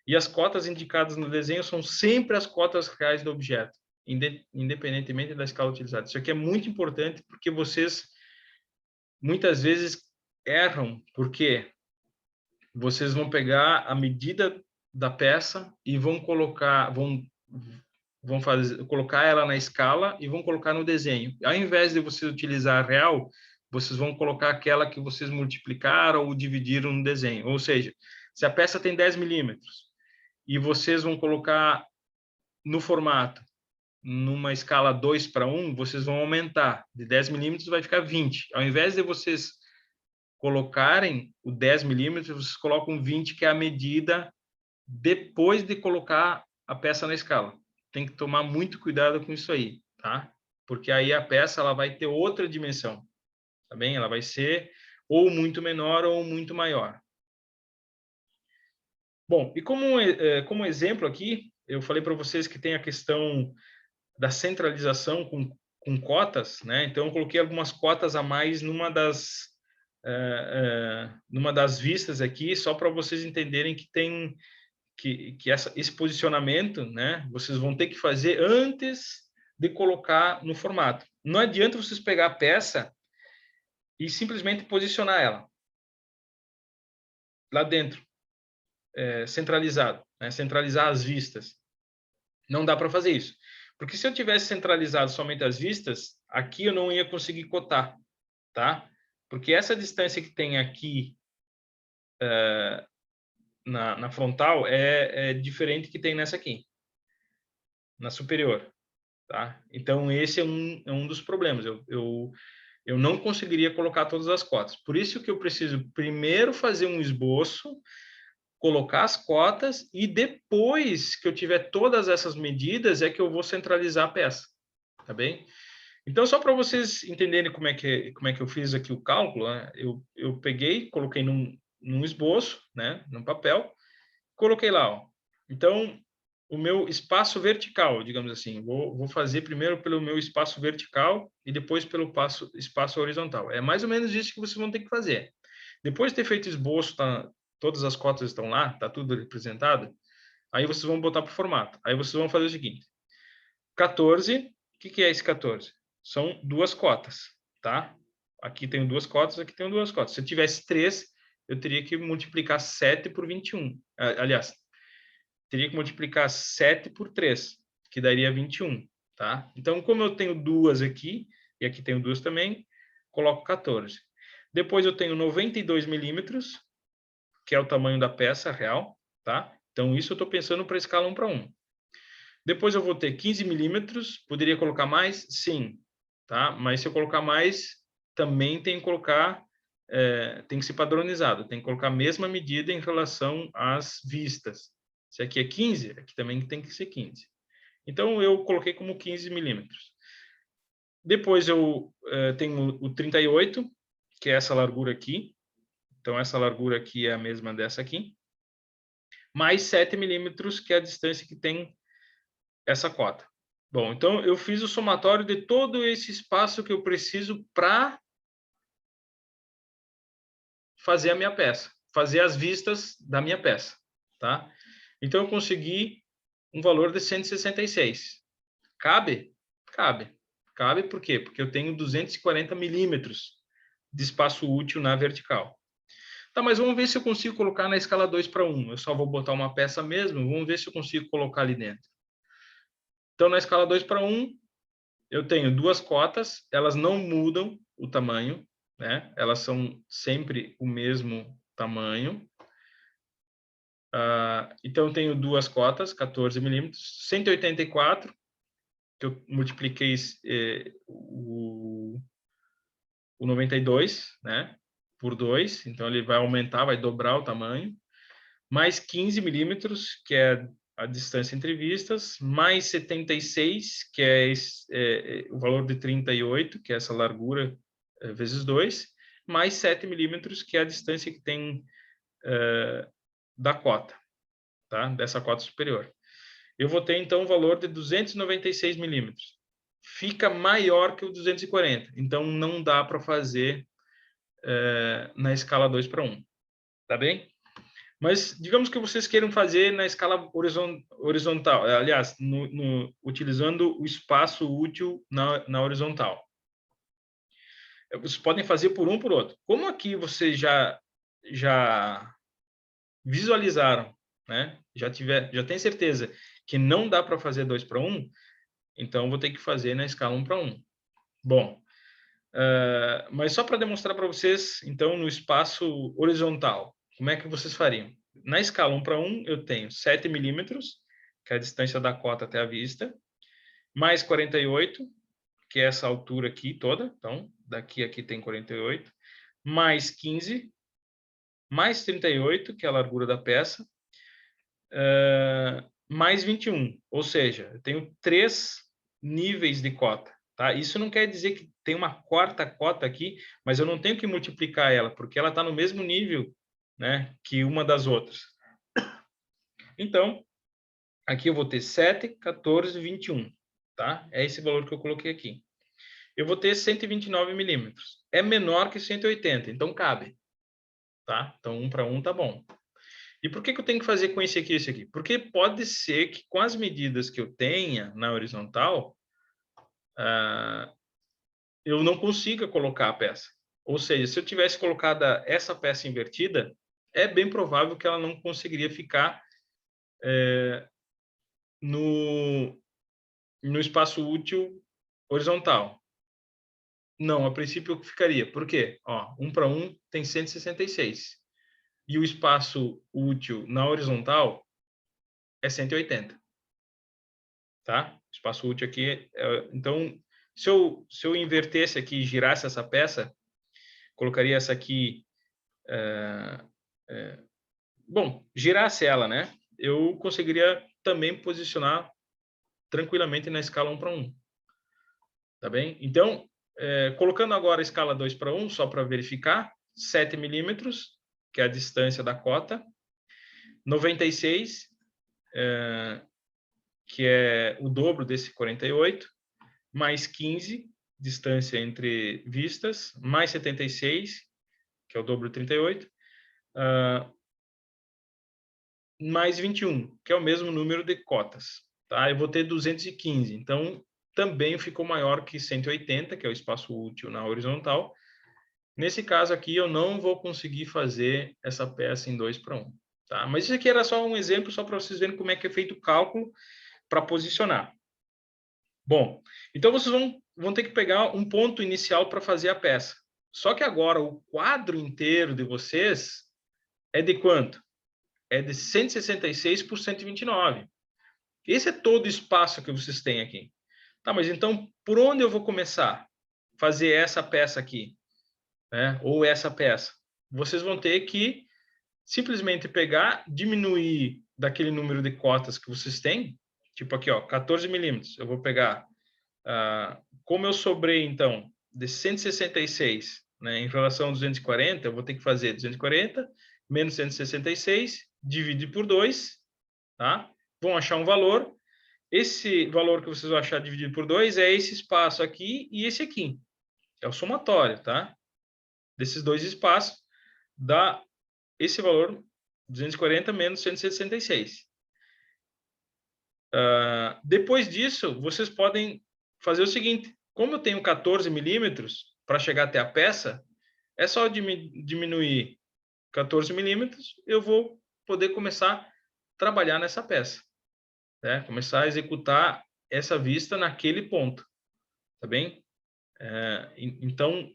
E as cotas indicadas no desenho são sempre as cotas reais do objeto, independentemente da escala utilizada. Isso aqui é muito importante porque vocês muitas vezes erram, porque vocês vão pegar a medida da peça e vão colocar, colocar ela na escala e vão colocar no desenho. Ao invés de vocês utilizar a real, vocês vão colocar aquela que vocês multiplicaram ou dividiram no desenho. Ou seja, se a peça tem 10 milímetros e vocês vão colocar no formato, numa escala 2:1, vocês vão aumentar. De 10 milímetros vai ficar 20. Ao invés de vocês colocarem o 10 milímetros, vocês colocam 20, que é a medida depois de colocar a peça na escala. Tem que tomar muito cuidado com isso aí, tá? Porque aí a peça ela vai ter outra dimensão, tá bem? Ela vai ser ou muito menor ou muito maior. Bom, e como exemplo aqui, eu falei para vocês que tem a questão da centralização com cotas, né? Então, eu coloquei algumas cotas a mais numa das vistas aqui, só para vocês entenderem que tem esse posicionamento, né? Vocês vão ter que fazer antes de colocar no formato. Não adianta vocês pegar a peça e simplesmente posicionar ela lá dentro, centralizado, né? Centralizar as vistas. Não dá para fazer isso. Porque se eu tivesse centralizado somente as vistas, aqui eu não ia conseguir cotar, tá? Porque essa distância que tem aqui na frontal é diferente que tem nessa aqui, na superior, tá? Então, esse é um dos problemas. Eu não conseguiria colocar todas as cotas. Por isso que eu preciso primeiro fazer um esboço, colocar as cotas e depois que eu tiver todas essas medidas é que eu vou centralizar a peça, tá bem? Então, só para vocês entenderem como é que eu fiz aqui o cálculo, né? Eu peguei, coloquei num esboço, né, num papel, coloquei lá, ó. Então, o meu espaço vertical, digamos assim, vou fazer primeiro pelo meu espaço vertical e depois pelo espaço horizontal. É mais ou menos isso que vocês vão ter que fazer. Depois de ter feito esboço, todas as cotas estão lá, tá tudo representado, aí vocês vão botar para o formato. Aí vocês vão fazer o seguinte: 14, o que é esse 14? São duas cotas, tá? Aqui tenho duas cotas, aqui tenho duas cotas. Se eu tivesse 3, eu teria que multiplicar 7 por 21. Aliás, teria que multiplicar 7 por 3, que daria 21, tá? Então, como eu tenho duas aqui, e aqui tenho duas também, coloco 14. Depois eu tenho 92 milímetros, que é o tamanho da peça real, tá? Então, isso eu estou pensando para escala 1:1. Depois eu vou ter 15 milímetros, poderia colocar mais? Sim, tá? Mas se eu colocar mais, também tem que colocar, tem que ser padronizado, tem que colocar a mesma medida em relação às vistas. Se aqui é 15, aqui também tem que ser 15. Então, eu coloquei como 15 milímetros. Depois eu tenho o 38, que é essa largura aqui. Então, essa largura aqui é a mesma dessa aqui. Mais 7 milímetros, que é a distância que tem essa cota. Bom, então eu fiz o somatório de todo esse espaço que eu preciso para fazer a minha peça, fazer as vistas da minha peça, tá? Então eu consegui um valor de 166. Cabe? Cabe. Cabe por quê? Porque eu tenho 240 milímetros de espaço útil na vertical. Tá, mas vamos ver se eu consigo colocar na escala 2:1. Eu só vou botar uma peça mesmo, vamos ver se eu consigo colocar ali dentro. Então, na escala 2:1, eu tenho duas cotas, elas não mudam o tamanho, né? Elas são sempre o mesmo tamanho. Então, eu tenho duas cotas, 14 milímetros, 184, que eu multipliquei o 92, né? Por 2, então ele vai aumentar, vai dobrar o tamanho, mais 15 milímetros, que é a distância entre vistas, mais 76, que é o valor de 38, que é essa largura vezes 2, mais 7 milímetros, que é a distância que tem da cota, tá? Dessa cota superior. Eu vou ter, então, o valor de 296 milímetros. Fica maior que o 240, então não dá para fazer na escala 2:1, tá bem? Mas digamos que vocês queiram fazer na escala horizontal, aliás, utilizando o espaço útil na horizontal. Vocês podem fazer por um por outro. Como aqui vocês já visualizaram, né? Já tem certeza que não dá para fazer 2:1, então vou ter que fazer na escala 1:1. Bom, mas só para demonstrar para vocês, então, no espaço horizontal, como é que vocês fariam? Na escala 1:1, eu tenho 7 milímetros, que é a distância da cota até a vista, mais 48, que é essa altura aqui toda, então, daqui a aqui tem 48, mais 15, mais 38, que é a largura da peça, mais 21, ou seja, eu tenho 3 níveis de cota. Tá? Isso não quer dizer que tem uma quarta cota aqui, mas eu não tenho que multiplicar ela, porque ela está no mesmo nível, né, que uma das outras. Então, aqui eu vou ter 7, 14, 21. Tá? É esse valor que eu coloquei aqui. Eu vou ter 129 milímetros. É menor que 180, então cabe. Tá? Então, 1:1 tá bom. E por que eu tenho que fazer com esse aqui e esse aqui? Porque pode ser que com as medidas que eu tenha na horizontal, eu não consiga colocar a peça. Ou seja, se eu tivesse colocado essa peça invertida, é bem provável que ela não conseguiria ficar no espaço útil horizontal. Não, a princípio ficaria. Por quê? Ó, 1:1 tem 166. E o espaço útil na horizontal é 180. Tá? O espaço útil aqui, então, se eu invertesse aqui e girasse essa peça, colocaria essa aqui, bom, girasse ela, né? Eu conseguiria também posicionar tranquilamente na escala 1:1. Tá bem? Então, colocando agora a escala 2:1, só para verificar, 7 milímetros, que é a distância da cota, 96, que é o dobro desse 48, mais 15, distância entre vistas, mais 76, que é o dobro de 38, mais 21, que é o mesmo número de cotas. Tá? Eu vou ter 215, então também ficou maior que 180, que é o espaço útil na horizontal. Nesse caso aqui, eu não vou conseguir fazer essa peça em 2:1. Tá? Mas isso aqui era só um exemplo, só para vocês verem como é que é feito o cálculo para posicionar. Bom, então vocês vão ter que pegar um ponto inicial para fazer a peça. Só que agora o quadro inteiro de vocês é de quanto? É de 166 por 129. Esse é todo o espaço que vocês têm aqui. Tá, mas então por onde eu vou começar? Fazer essa peça aqui, né? Ou essa peça? Vocês vão ter que simplesmente pegar, diminuir daquele número de cotas que vocês têm, tipo aqui, ó, 14 milímetros. Eu vou pegar, como eu sobrei, então, de 166, né, em relação a 240, eu vou ter que fazer 240 menos 166, dividir por 2, tá? Vão achar um valor. Esse valor que vocês vão achar dividido por 2 é esse espaço aqui e esse aqui. É o somatório, tá? Desses dois espaços, dá esse valor, 240 menos 166. Depois disso, vocês podem fazer o seguinte: como eu tenho 14 milímetros para chegar até a peça, é só diminuir 14 milímetros, eu vou poder começar a trabalhar nessa peça, né? Começar a executar essa vista naquele ponto, tá bem? Então,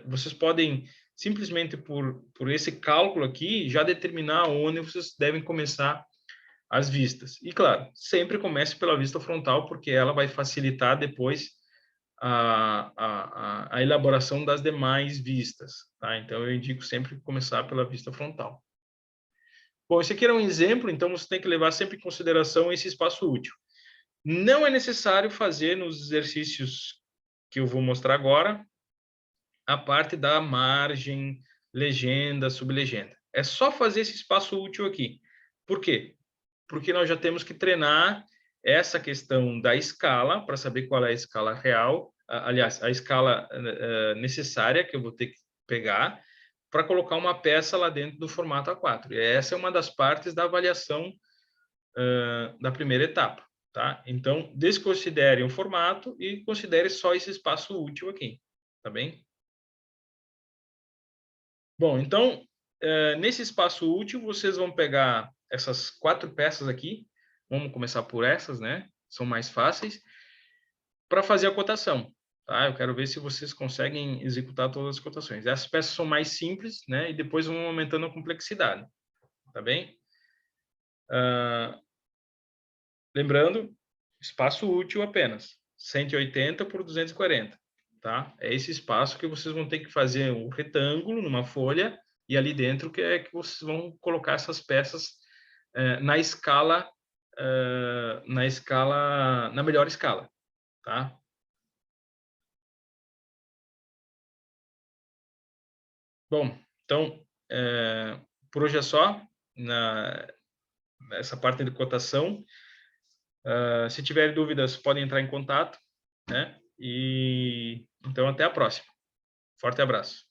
vocês podem simplesmente por esse cálculo aqui já determinar onde vocês devem começar as vistas. E claro, sempre comece pela vista frontal, porque ela vai facilitar depois a elaboração das demais vistas, tá? Então eu indico sempre começar pela vista frontal. Bom, esse aqui era um exemplo, então você tem que levar sempre em consideração esse espaço útil. Não é necessário fazer nos exercícios que eu vou mostrar agora a parte da margem, legenda, sublegenda. É só fazer esse espaço útil aqui. Por quê? Porque nós já temos que treinar essa questão da escala, para saber qual é a escala real, aliás, a escala necessária que eu vou ter que pegar para colocar uma peça lá dentro do formato A4. E essa é uma das partes da avaliação da primeira etapa. Tá? Então, desconsidere o formato e considere só esse espaço útil aqui. Tá bem? Bom, então, nesse espaço útil, vocês vão pegar essas 4 peças aqui. Vamos começar por essas, né? São mais fáceis. Para fazer a cotação, tá? Eu quero ver se vocês conseguem executar todas as cotações. Essas peças são mais simples, né? E depois vão aumentando a complexidade. Tá bem? Lembrando, espaço útil apenas. 180 por 240. Tá? É esse espaço que vocês vão ter que fazer um retângulo numa folha e ali dentro que é que vocês vão colocar essas peças na escala, na melhor escala, tá? Bom, então, por hoje é só, nessa parte de cotação. Se tiverem dúvidas, podem entrar em contato, né? E então, até a próxima. Forte abraço.